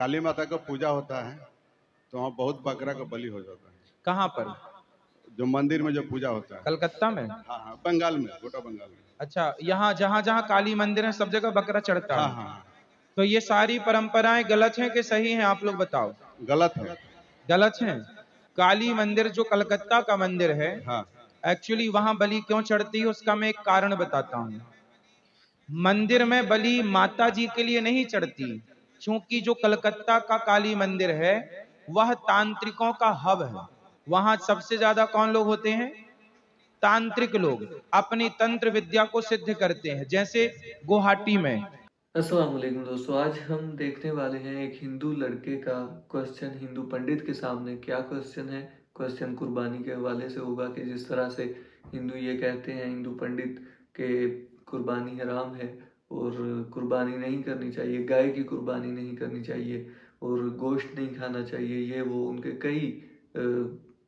काली माता का पूजा होता है तो वहाँ बहुत बकरा का बलि हो जाता है। कहाँ पर? जो मंदिर में जो पूजा होता है। कलकत्ता में? हाँ हाँ, बंगाल में, गोटा बंगाल में। अच्छा, यहाँ जहाँ जहाँ काली मंदिर है सब जगह बकरा चढ़ता हाँ है। हाँ हाँ, तो ये सारी परंपराएं गलत हैं कि सही हैं, आप लोग बताओ। गलत है। गलत हैं। काली मंदिर जो कलकत्ता का मंदिर है, हाँ एक्चुअली वहां बलि क्यों चढ़ती है उसका मैं एक कारण बताता हूँ। मंदिर में बलि माता जी के लिए नहीं चढ़ती, क्योंकि जो कलकत्ता का काली मंदिर है वह तांत्रिकों का हब है। वहां सबसे ज्यादा कौन लोग होते हैं? तांत्रिक लोग अपनी तंत्र विद्या को सिद्ध करते हैं, जैसे गुवाहाटी में। अस्सलाम वालेकुम दोस्तों, आज हम देखने वाले हैं एक हिंदू लड़के का क्वेश्चन हिंदू पंडित के सामने। क्या क्वेश्चन है? क्वेश्चन कुर्बानी के हवाले से होगा कि जिस तरह से हिंदू ये कहते हैं, हिंदू पंडित के कुर्बानी हराम है और कुर्बानी नहीं करनी चाहिए, गाय की कुर्बानी नहीं करनी चाहिए और गोश्त नहीं खाना चाहिए, ये वो उनके कई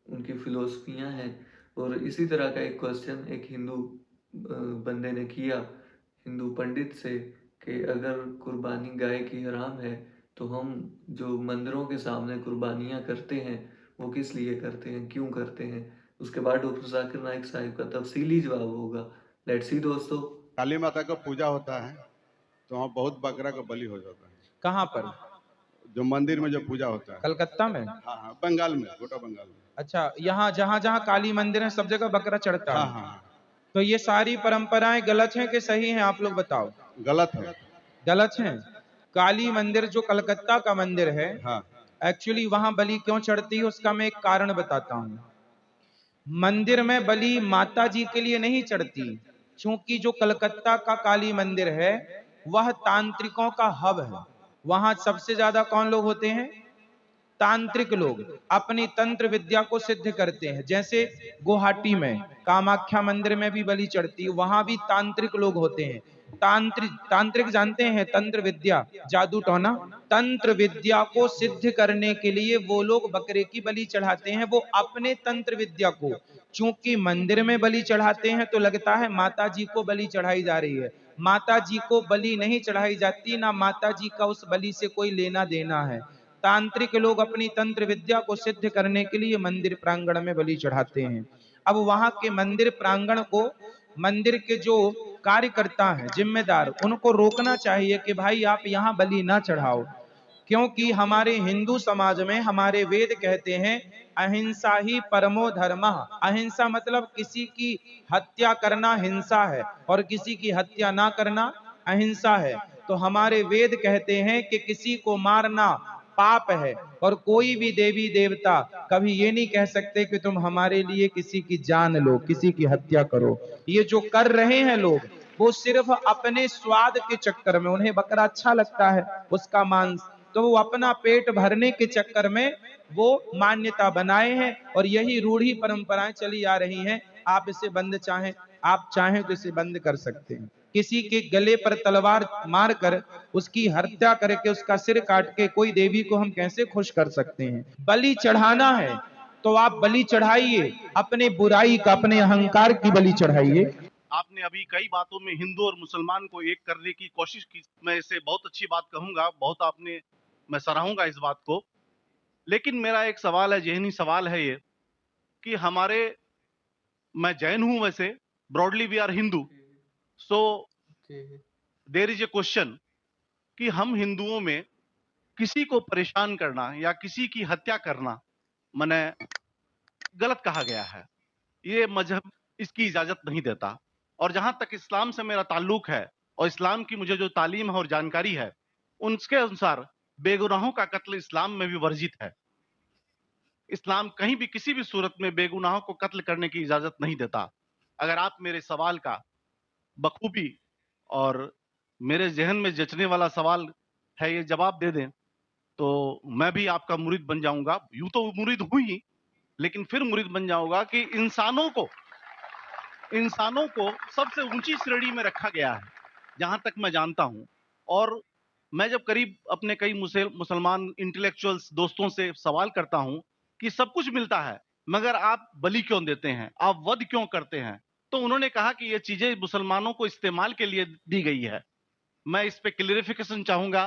उनकी फ़िलोसफियाँ हैं। और इसी तरह का एक क्वेश्चन एक हिंदू बंदे ने किया हिंदू पंडित से कि अगर कुर्बानी गाय की हराम है तो हम जो मंदिरों के सामने कुर्बानियाँ करते हैं वो किस लिए करते हैं, क्यों करते हैं? उसके बाद डॉक्टर जाकिर नाइक साहब का तफसीली जवाब होगा। लेट्स सी दोस्तों। काली माता का पूजा होता है तो वहाँ बहुत बकरा का बलि हो जाता है। कहाँ पर? जो मंदिर में जो पूजा होता है। कलकत्ता में? हाँ हाँ, बंगाल में, गोटा बंगाल में। अच्छा, यहाँ जहाँ जहाँ काली मंदिर है सब जगह बकरा चढ़ता हाँ है। हाँ हाँ, तो ये सारी परंपराएं गलत हैं कि सही हैं, आप लोग बताओ। गलत है। गलत हैं। काली मंदिर जो कलकत्ता का मंदिर है, हाँ एक्चुअली वहां बलि क्यों चढ़ती है उसका मैं एक कारण बताता हूँ। मंदिर में बलि माता जी के लिए नहीं चढ़ती, क्योंकि जो कलकत्ता का काली मंदिर है वह तांत्रिकों का हब है। वहां सबसे ज्यादा कौन लोग होते हैं? तांत्रिक लोग अपनी तंत्र विद्या को सिद्ध करते हैं, जैसे गुवाहाटी में कामाख्या मंदिर में भी बलि चढ़ती है, वहां भी तांत्रिक लोग होते हैं। तांत्रिक तांत्रिक जानते हैं? तंत्र विद्या, जादू टोना। तंत्र विद्या को सिद्ध करने के लिए वो लोग बकरे की बलि चढ़ाते हैं, वो अपने तंत्र विद्या को। चूंकि मंदिर में बलि चढ़ाते हैं तो लगता है माता जी को बलि चढ़ाई जा रही है। माता जी को बलि नहीं चढ़ाई जाती, ना माता जी का उस बलि से कोई लेना देना है। तांत्रिक लोग अपनी तंत्र विद्या को सिद्ध करने के लिए मंदिर प्रांगण में बलि चढ़ाते हैं। अब वहां के मंदिर प्रांगण को मंदिर के जो कार्यकर्ता हैं, जिम्मेदार, उनको रोकना चाहिए कि भाई आप यहाँ बलि ना चढ़ाओ, क्योंकि हमारे हिंदू समाज में हमारे वेद कहते हैं अहिंसा ही परमो धर्मः। अहिंसा मतलब किसी की हत्या करना हिंसा है और किसी की हत्या ना करना अहिंसा है। तो हमारे वेद कहते हैं कि किसी को मारना पाप है, और कोई भी देवी देवता कभी ये नहीं कह सकते कि तुम हमारे लिए किसी की जान लो, किसी की हत्या करो। ये जो कर रहे हैं लोग वो सिर्फ अपने स्वाद के चक्कर में, उन्हें बकरा अच्छा लगता है उसका मांस, तो वो अपना पेट भरने के चक्कर में वो मान्यता बनाए हैं, और यही रूढ़ी परंपराएं चली आ रही हैं। आप इसे बंद चाहें, आप चाहें तो इसे बंद कर सकते हैं। किसी के गले पर तलवार मारकर उसकी हत्या करके उसका सिर काट के कोई देवी को हम कैसे खुश कर सकते हैं? बलि चढ़ाना है तो आप बलि चढ़ाइए, अपने बुराई का, अपने अहंकार की बलि चढ़ाइए। आपने अभी कई बातों में हिंदू और मुसलमान को एक करने की कोशिश की, मैं इसे बहुत अच्छी बात कहूंगा, बहुत आपने, मैं सराहूंगा इस बात को। लेकिन मेरा एक सवाल है, ज़हनी सवाल है ये कि हमारे, मैं जैन हूं वैसे, broadly we are Hindu, so there is a question कि हम हिंदुओं में किसी को परेशान करना या किसी की हत्या करना मने गलत कहा गया है। ये मजहब इसकी इजाजत नहीं देता। और जहां तक इस्लाम से मेरा ताल्लुक है और इस्लाम की मुझे जो तालीम है और जानकारी है, उसके अनुसार बेगुनाहों का कत्ल इस्लाम में भी वर्जित है। इस्लाम कहीं भी किसी भी सूरत में बेगुनाहों को कत्ल करने की इजाजत नहीं देता। अगर आप मेरे सवाल का बखूबी और मेरे जहन में जचने वाला सवाल है ये जवाब दे दें तो मैं भी आपका मुरीद बन जाऊंगा। यूं तो मुरीद हूं ही, लेकिन फिर मुरीद बन जाऊंगा कि इंसानों को सबसे ऊंची श्रेणी में रखा गया है जहां तक मैं जानता हूं। और मैं जब करीब अपने कई मुसलमान इंटेलेक्चुअल्स दोस्तों से सवाल करता हूं कि सब कुछ मिलता है मगर आप बलि क्यों देते हैं, आप वध क्यों करते हैं, तो उन्होंने कहा कि ये चीजें मुसलमानों को इस्तेमाल के लिए दी गई है। मैं इस पे क्लियरिफिकेशन चाहूंगा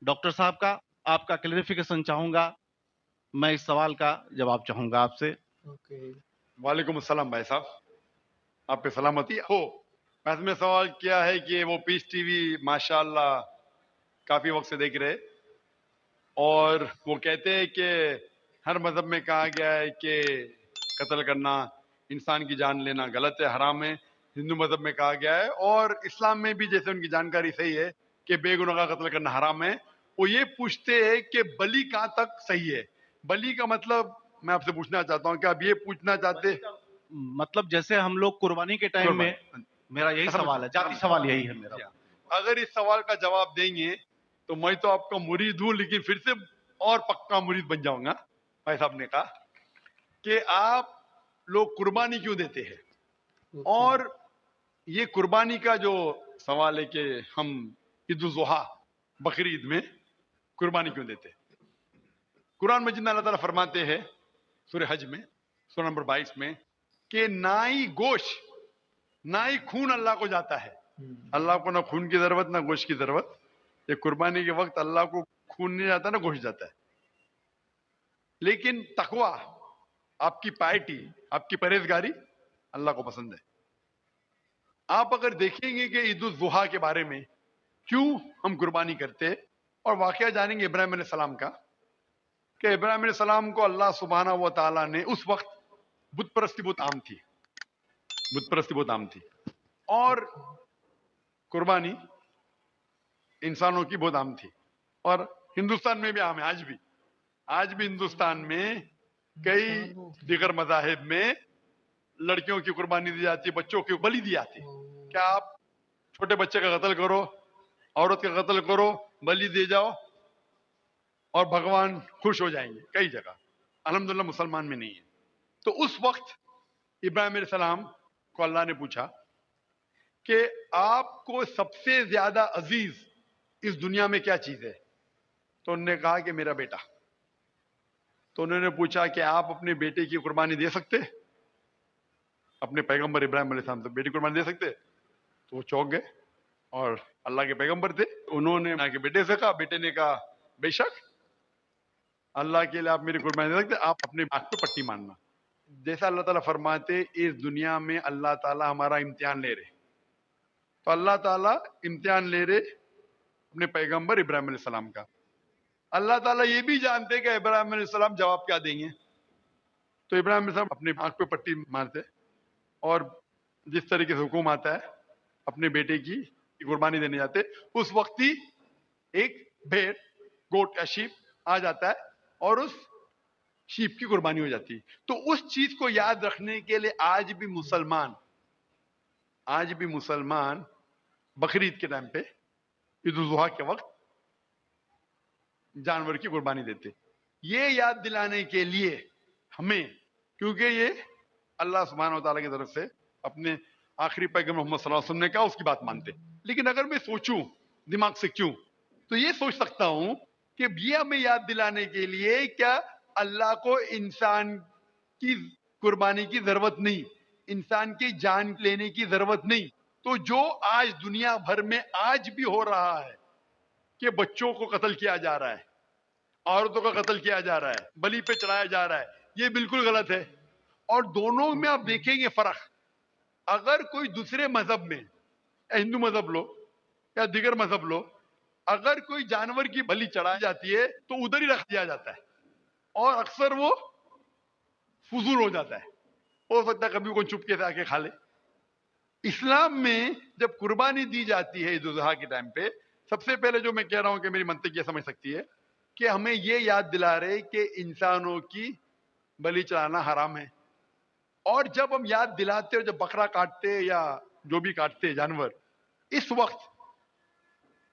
डॉक्टर साहब का आपका क्लेरिफिकेशन चाहूंगा। मैं इस सवाल का जवाब चाहूंगा आपसे। ओके, वालेकुम अस्सलाम भाई साहब, आप पे सलामती हो। वैसे में सवाल किया है कि वो पीस टीवी माशाल्लाह काफी वक्त से देख रहे, और वो कहते हैं कि हर मजहब में कहा गया है कि कत्ल करना, इंसान की जान लेना गलत है, हराम है। हिंदू मजहब में कहा गया है, और इस्लाम में भी जैसे उनकी जानकारी सही है कि बेगुनाह का कत्ल करना हराम है। वो ये पूछते हैं कि बलि कहाँ तक सही है। बलि का मतलब मैं आपसे पूछना चाहता हूँ कि आप ये पूछना चाहते हैं? मतलब जैसे हम लोग कुर्बानी के टाइम में, मेरा यही सवाल है, जाति सवाल यही है मेरा। अगर इस सवाल का जवाब देंगे तो मैं तो आपका मुरीद हूं, लेकिन फिर से और पक्का मुरीद बन जाऊंगा। भाई साहब ने कहा कि आप लोग कुर्बानी क्यों देते हैं, और ये कुर्बानी का जो सवाल है कि हम ईद उल जुहा बकरी ईद में कुर्बानी क्यों देते हैं। कुरान मजीद में अल्लाह ताला फरमाते हैं सूरह हज में सूरह नंबर 22 में कि ना ही गोश्त ना ही खून अल्लाह को जाता है। अल्लाह को ना खून की जरूरत ना गोश्त की जरूरत। ये कुर्बानी के वक्त अल्लाह को खून नहीं जाता ना गोश्त जाता है। लेकिन तकवा, आपकी पायटी, आपकी परहेजगारी अल्लाह को पसंद है। आप अगर देखेंगे कि ईद उल जुहा के बारे में क्यों हम कुर्बानी करते, और वाकया जानेंगे इब्राहिम अलैहिस्सलाम का, कि इब्राहिम अलैहिस्सलाम को अल्लाह सुब्हानहू व तआला ने, उस वक्त बुत परस्ती बहुत आम थी, बुत परस्ती बहुत आम थी, और कुर्बानी इंसानों की बहुत आम थी, और हिंदुस्तान में भी आम है। आज भी हिंदुस्तान में कई दिगर मजाहिब में लड़कियों की कुर्बानी दी जाती है, बच्चों की बलि दी जाती है। क्या आप छोटे बच्चे का कत्ल करो, औरत का कत्ल करो, बलि दे जाओ और भगवान खुश हो जाएंगे। कई जगह अल्हम्दुलिल्लाह मुसलमान में नहीं है। तो उस वक्त इब्राहिम अलैहिस्सलाम को अल्लाह ने पूछा कि आपको सबसे ज्यादा अजीज इस दुनिया में क्या चीज है। तो उन्होंने कहा कि मेरा बेटा। तो उन्होंने पूछा कि आप अपने बेटे की कुर्बानी दे सकते, अपने पैगंबर इब्राहिम अलैहिस्सलाम से बेटी कुर्बानी दे सकते। तो वो चौंक गए, और अल्लाह के पैगंबर थे, उन्होंने के बेटे से कहा, बेटे ने कहा बेशक अल्लाह के लिए आप मेरी कुर्बानी दे सकते, आप अपने आंख पे पट्टी मारना। जैसा अल्लाह ताला फरमाते, इस दुनिया में अल्लाह ताला हमारा इम्तिहान ले रहे। तो अल्लाह ताला इम्तिहान ले रहे अपने पैगंबर इब्राहिम अलैहिस्सलाम का। अल्लाह ताला ये भी जानते कि इब्राहिम अलैहिस्सलाम जवाब क्या देंगे। तो इब्राहिम अलैहिस्सलाम अपने आंख पे पट्टी मारते, और जिस तरीके से हुक्म आता है अपने बेटे की कुर्बानी देने जाते। उस वक्त ही एक भेड़, गोट या शीप आ जाता है, और उस शीप की कुर्बानी हो जाती है। तो उस चीज को याद रखने के लिए आज भी मुसलमान बकरीद के टाइम पे, ईद उल जुहा के वक्त जानवर की कुर्बानी देते। ये याद दिलाने के लिए हमें, क्योंकि ये अल्लाह सुब्हानहू व तआला की तरफ से अपने आखिरी पैगंबर मोहम्मद सल्लल्लाहु अलैहि वसल्लम ने कहा, उसकी बात मानते। लेकिन अगर मैं सोचूं दिमाग से क्यों, तो ये सोच सकता हूं कि ये हमें याद दिलाने के लिए क्या अल्लाह को इंसान की कुर्बानी की जरूरत नहीं, इंसान की जान लेने की जरूरत नहीं। तो जो आज दुनिया भर में आज भी हो रहा है कि बच्चों को कत्ल किया जा रहा है, औरतों का कत्ल किया जा रहा है, बलि पे चढ़ाया जा रहा है, ये बिल्कुल गलत है। और दोनों में आप देखेंगे फर्क। अगर कोई दूसरे मजहब में, हिंदू मजहब लो या दिगर मजहब लो, अगर कोई जानवर की बलि चढ़ाई जाती है तो उधर ही रख दिया जाता है, और अक्सर वो फजूल हो जाता है। हो सकता है कभी कोई चुपके से आके खा ले। इस्लाम में जब कुर्बानी दी जाती है ईद उल जुहा के टाइम पे, सबसे पहले जो मैं कह रहा हूं कि मेरी मंतिक ये समझ सकती है कि हमें ये याद दिला रहे कि इंसानों की बलि चढ़ाना हराम है। और जब हम याद दिलाते हैं, जब बकरा काटते या जो भी काटते हैं जानवर, इस वक्त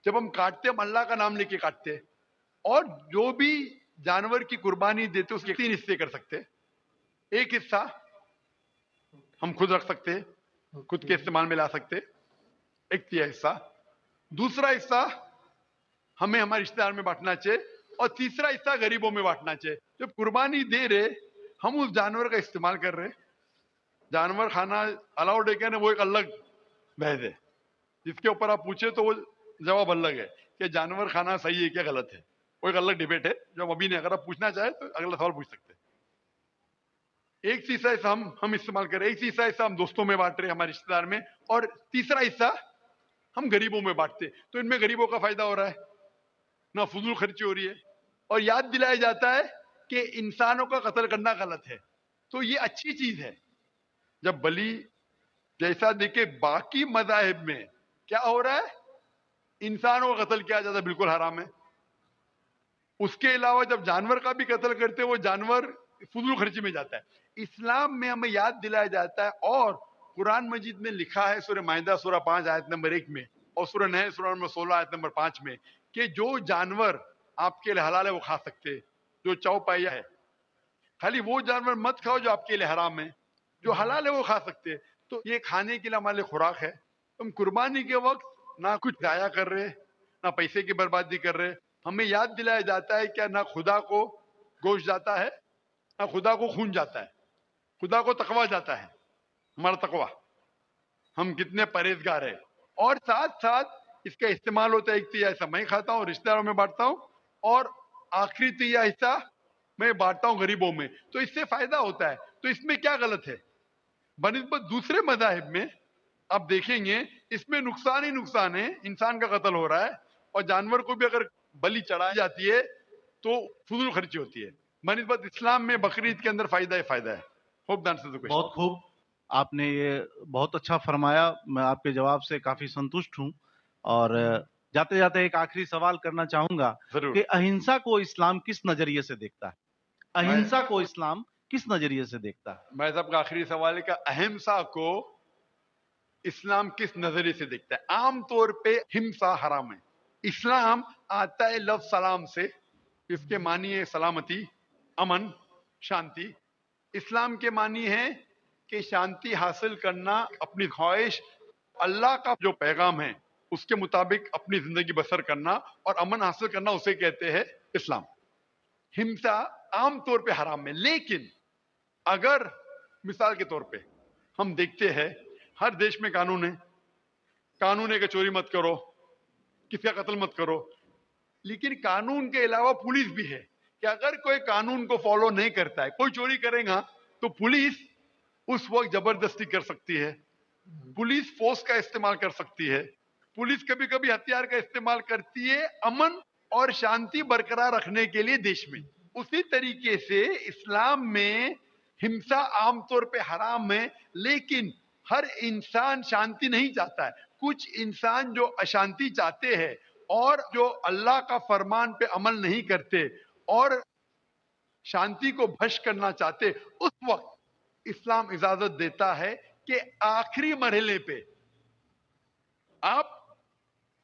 जब हम काटते, हम अल्लाह का नाम लेके काटते। और जो भी जानवर की कुर्बानी देते उसके 3 हिस्से कर सकते। एक हिस्सा हम खुद रख सकते, खुद के इस्तेमाल में ला सकते, एक तिहाई हिस्सा। दूसरा हिस्सा हमें हमारे रिश्तेदार में बांटना चाहिए, और तीसरा हिस्सा गरीबों में बांटना चाहिए। जब कुर्बानी दे रहे, हम उस जानवर का इस्तेमाल कर रहे। जानवर खाना अलाउड है क्या ना, वो एक अलग बहस है, जिसके ऊपर आप पूछे तो वो जवाब अलग है कि जानवर खाना सही है क्या गलत है। वो एक अलग डिबेट है जो हम अभी नहीं, अगर आप पूछना चाहे तो अगला सवाल पूछ सकते हैं। एक हिस्सा हिस्सा हम इस्तेमाल कर रहे हैं, एक हिस्सा हिस्सा हम दोस्तों में बांट रहे हैं, हमारे रिश्तेदार में, और तीसरा हिस्सा हम गरीबों में बांटते हैं। तो इनमें गरीबों का फायदा हो रहा है, ना फजूल खर्ची हो रही है, और याद दिलाया जाता है कि इंसानों का कत्ल करना गलत है। तो ये अच्छी चीज है। जब बलि जैसा देखे बाकी मजाहिब में क्या हो रहा है, इंसानों का कत्ल किया जाता है, बिल्कुल हराम है। उसके अलावा जब जानवर का भी कत्ल करते हैं, वो जानवर फजूल खर्ची में जाता है। इस्लाम में हमें याद दिलाया जाता है, और कुरान मजीद में लिखा है सूरह माइदा सूरह 5 आयत नंबर 1 में, और सूरह नहल सूरह नंबर 16 आयत नंबर 5 में, कि जो जानवर आपके लिए हलाल है वो खा सकते हैं, जो चौपाया है। खाली वो जानवर मत खाओ जो आपके लिए हराम है, जो हलाल है वो खा सकते हैं। तो ये खाने के लिए हमारे लिए खुराक है। तुम कुर्बानी के वक्त ना कुछ जाया कर रहे, ना पैसे की बर्बादी कर रहे। हमें याद दिलाया जाता है क्या ना खुदा को गोश्त जाता है, ना खुदा को खून जाता है, खुदा को तकवा जाता है, हमारा तकवा, हम कितने परहेजगार है। और साथ साथ इसका इस्तेमाल होता है, एक तिया हिस्सा मैं खाता हूँ, रिश्तेदारों में बांटता हूँ, और आखिरी तिया हिस्सा मैं बांटता हूँ गरीबों में। तो इससे फायदा होता है। तो इसमें क्या गलत है? बनिस्बत दूसरे मजाहिब में आप देखेंगे इसमें नुकसान ही नुकसान है, इंसान का कत्ल हो रहा है, और जानवर को भी अगर बलि चढ़ाई जाती है तो फजूल खर्ची होती है। बनिस्बत इस्लाम में बकरीद के अंदर फायदा ही फायदा है। Hope that answers the question. बहुत खूब, आपने ये बहुत अच्छा फरमाया। मैं आपके जवाब से काफी संतुष्ट हूं। और जाते जाते एक आखिरी सवाल करना चाहूंगा जरूर। कि अहिंसा को इस्लाम किस नजरिए से देखता है? अहिंसा को इस्लाम किस नजरिए से देखता है? मैं साहब का आखिरी सवाल है कि अहिंसा को इस्लाम किस नजरिए से देखता है? आमतौर पे हिंसा हराम है। इस्लाम आता है लफ्ज सलाम से, इसके मानी है सलामती, अमन, शांति। इस्लाम के मानी है कि शांति हासिल करना, अपनी ख्वाहिश, अल्लाह का जो पैगाम है उसके मुताबिक अपनी जिंदगी बसर करना और अमन हासिल करना, उसे कहते हैं इस्लाम। हिंसा आमतौर पे हराम है। लेकिन अगर मिसाल के तौर पे हम देखते हैं हर देश में कानून है, कानून है कि चोरी मत करो, किसी का कत्ल मत करो, लेकिन कानून के अलावा पुलिस भी है कि अगर कोई कानून को फॉलो नहीं करता है, कोई चोरी करेगा तो पुलिस उस वक्त जबरदस्ती कर सकती है, पुलिस फोर्स का इस्तेमाल कर सकती है, पुलिस कभी कभी हथियार का इस्तेमाल करती है अमन और शांति बरकरार रखने के लिए देश में। उसी तरीके से इस्लाम में हिंसा आमतौर पे हराम है, लेकिन हर इंसान शांति नहीं चाहता है। कुछ इंसान जो अशांति चाहते हैं और जो अल्लाह का फरमान पे अमल नहीं करते और शांति को भ्रष्ट करना चाहते, उस वक्त इस्लाम इजाजत देता है कि आखिरी मरहले पे आप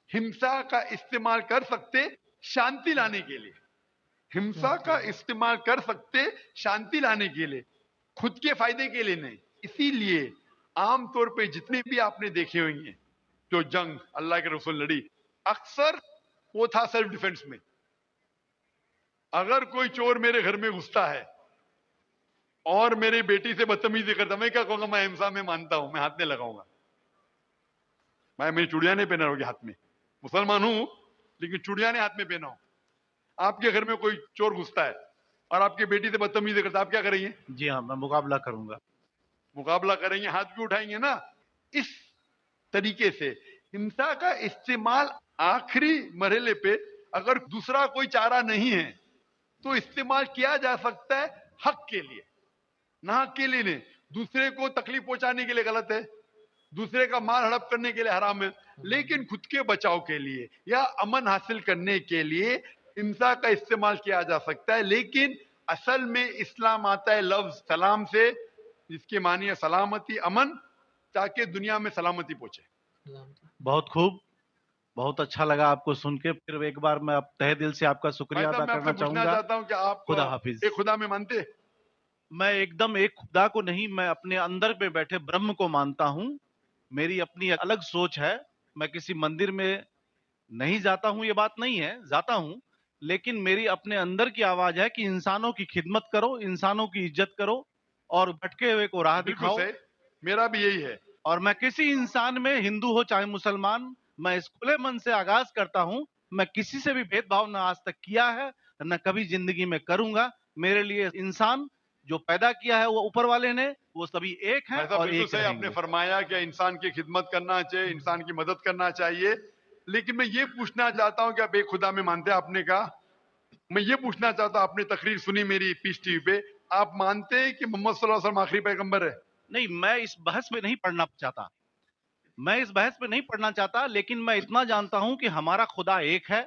हिंसा का इस्तेमाल कर सकते शांति लाने के लिए, हिंसा का इस्तेमाल कर सकते शांति लाने के लिए, खुद के फायदे के लिए नहीं। इसीलिए आमतौर पे जितने भी आपने देखे होंगे जो जंग अल्लाह के रसूल लड़ी, अक्सर वो था सेल्फ डिफेंस में। अगर कोई चोर मेरे घर में घुसता है और मेरी बेटी से बदतमीजी करता, मैं क्या कहूंगा? मैं हिंसा में मानता हूं, मैं हाथ नहीं लगाऊंगा, मैं मेरी चूड़ियां नहीं पहना होगी हाथ में, मुसलमान हूं लेकिन चूड़ियां नहीं हाथ में पहना हूं। आपके घर में कोई चोर घुसता है और आपकी बेटी से बदतमीजी करता, आप क्या करेंगे? जी हाँ, मैं मुकाबला करूंगा। मुकाबला करेंगे, हाथ भी उठाएंगे ना। इस तरीके से हिंसा का इस्तेमाल आखिरी मरहले पे, अगर दूसरा कोई चारा नहीं है तो इस्तेमाल किया जा सकता है हक के लिए, ना हक के लिए नहीं। दूसरे को तकलीफ पहुंचाने के लिए गलत है, दूसरे का माल हड़प करने के लिए हराम है, लेकिन खुद के बचाव के लिए या अमन हासिल करने के लिए हिंसा का इस्तेमाल किया जा सकता है। लेकिन असल में इस्लाम आता है लफ्ज सलाम से, जिसके मानी है सलामती, अमन, ताकि दुनिया में सलामती पहुंचे। बहुत खूब, बहुत अच्छा लगा आपको सुन के। फिर एक बार मैं तहे दिल से आपका शुक्रिया अदा मैं करना आपसे पूछना चाहूंगा। चाहता हूं कि आप खुदा हाफिज। एक खुदा में मानते? मैं एकदम एक खुदा को नहीं, मैं अपने अंदर में बैठे ब्रह्म को मानता हूं। मेरी अपनी अलग सोच है। मैं किसी मंदिर में नहीं जाता हूं, ये बात नहीं है, जाता हूं, लेकिन मेरी अपने अंदर की आवाज है कि इंसानों की खिदमत करो, इंसानों की इज्जत करो और भटके हुए को राह बिल्कुल दिखाओ। सही, मेरा भी यही है। और मैं किसी इंसान में, हिंदू हो चाहे मुसलमान, मैं इस खुले मन से आगाज करता हूं मैं किसी से भी भेदभाव ना आज तक किया है, न कभी जिंदगी में करूंगा। मेरे लिए इंसान जो पैदा किया है वो ऊपर वाले ने, वो सभी एक हैं भाई साहब और बिल्कुल एक सही आपने रहेंगे। फरमाया कि इंसान की खिदमत करना चाहिए, इंसान की मदद करना चाहिए। लेकिन मैं ये पूछना चाहता हूं कि आप एक खुदा में मानते हैं, आपने कहा। मैं ये पूछना चाहता हूं, आपने तकरीर सुनी मेरी पीस टीवी पे, आप मानते हैं कि मोहम्मद सल्लल्लाहु अलैहि वसल्लम आखिरी पैगंबर है? नहीं, मैं इस बहस में नहीं पढ़ना चाहता, मैं इस बहस में नहीं पढ़ना चाहता, लेकिन मैं इतना जानता हूं कि हमारा खुदा एक है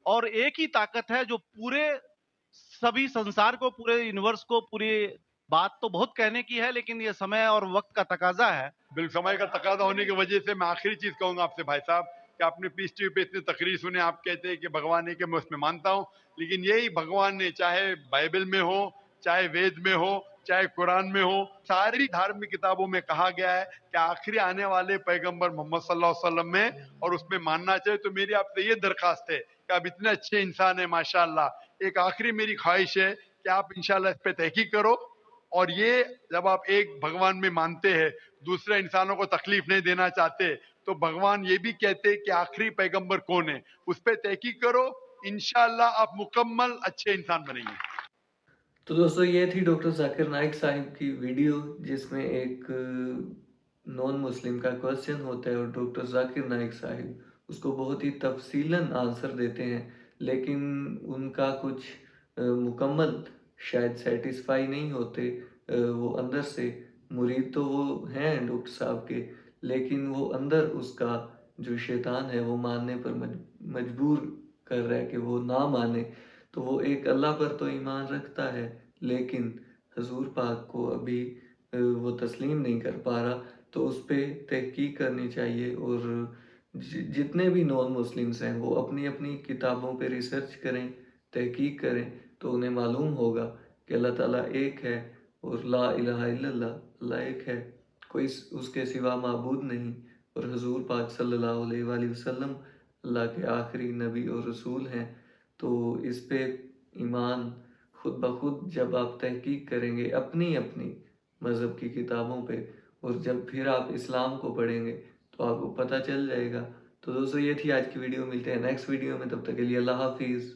और एक ही ताकत है जो पूरे सभी संसार को, पूरे यूनिवर्स को, पूरी बात तो बहुत कहने की है, लेकिन ये समय और वक्त का तकाजा है। बिल्कुल समय का तकाजा होने की वजह से मैं आखिरी चीज कहूंगा आपसे भाई साहब कि आपने पीस टीवी पे इतनी तकरीर सुने, आप कहते हैं कि भगवान है, कि मैं उसमें मानता हूं, लेकिन यही भगवान ने चाहे बाइबल में हो, चाहे वेद में हो, चाहे कुरान में हो, सारी धार्मिक किताबों में कहा गया है कि आखिरी आने वाले पैगंबर मोहम्मद सल्लल्लाहु अलैहि वसल्लम में, और उसमें मानना चाहिए। तो मेरी आपसे ये दरखास्त है कि आप इतने अच्छे इंसान हैं माशाल्लाह, एक आखिरी मेरी ख्वाहिश है कि आप इंशाल्लाह इस पे तहकीक करो, और ये जब आप एक भगवान में मानते हैं, दूसरे इंसानों को तकलीफ नहीं देना चाहते, तो भगवान ये भी कहते हैं कि आखिरी पैगंबर कौन है, उस पे तहकीक करो, इंशाल्लाह आप मुकम्मल अच्छे इंसान बनेंगे। तो दोस्तों ये थी डॉक्टर जाकिर नाइक साहिब की वीडियो, जिसमें एक नॉन मुस्लिम का क्वेश्चन होता है और डॉक्टर जाकिर नाइक साहिब उसको बहुत ही तफसीलन आंसर देते हैं, लेकिन उनका कुछ मुकम्मल शायद सेटिस्फाई नहीं होते। वो अंदर से मुरीद तो वो हैं डॉक्टर साहब के, लेकिन वो अंदर उसका जो शैतान है वो मानने पर मजबूर कर रहा है कि वो ना माने। तो वो एक अल्लाह पर तो ईमान रखता है, लेकिन हजूर पाक को अभी वो तस्लीम नहीं कर पा रहा। तो उस पर तहकीक करनी चाहिए, और जितने भी नॉन मुस्लिम्स हैं वो अपनी अपनी किताबों पे रिसर्च करें, तहकीक करें, तो उन्हें मालूम होगा कि अल्लाह ताला एक है और ला इलाहा इल्लल्लाह, अल्लाह एक है, कोई उसके सिवा माबूद नहीं, और हजूर पाक सल्लल्लाहु अलैहि वसल्लम अल्लाह के आखिरी नबी और रसूल हैं। तो इस पे ईमान खुद ब खुद जब आप तहकीक करेंगे अपनी अपनी मज़हब की किताबों पे, और जब फिर आप इस्लाम को पढ़ेंगे तो आपको पता चल जाएगा। तो दोस्तों ये थी आज की वीडियो, मिलते हैं नेक्स्ट वीडियो में, तब तक के लिए अल्लाह हाफिज़।